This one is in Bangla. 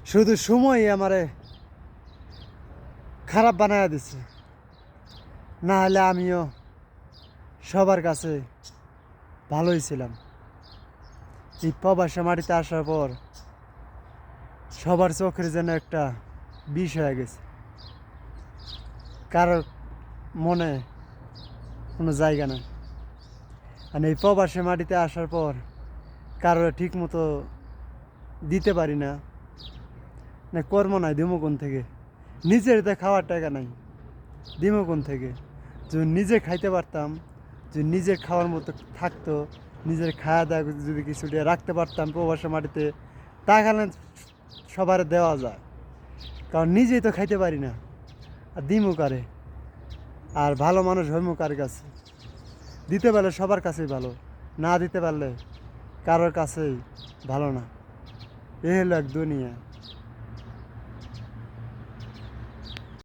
শুধু সময়ই আমারে খারাপ বানায়া দিছে, না হলে আমিও সবার কাছে ভালোই ছিলাম। এই প্রবাসে মাটিতে আসার পর সবার চোখের যেন একটা বিষ হয়ে গেছে, কারোর মনে কোনো জায়গা নাই। আর এই প্রবাসে মাটিতে আসার পর কারোর ঠিক মতো দিতে পারি না, না কর্ম নাই, দিমো কোন থেকে? নিজের তো খাওয়ার টাকা নাই, দিমো কোন থেকে? যদি নিজে খাইতে পারতাম, যদি নিজের খাওয়ার মতো থাকতো, নিজের খাওয়া দাওয়া যদি কিছু দিয়ে রাখতে পারতাম প্রবাসে মাটিতে, তাহলে সবার দেওয়া যায়। কারণ নিজেই তো খাইতে পারি না, আর দিমু কারে? আর ভালো মানুষ হইমু কার কাছে? দিতে পারলে সবার কাছেই ভালো, না দিতে পারলে কারোর কাছেই ভালো না। এ হলো এক দুনিয়া।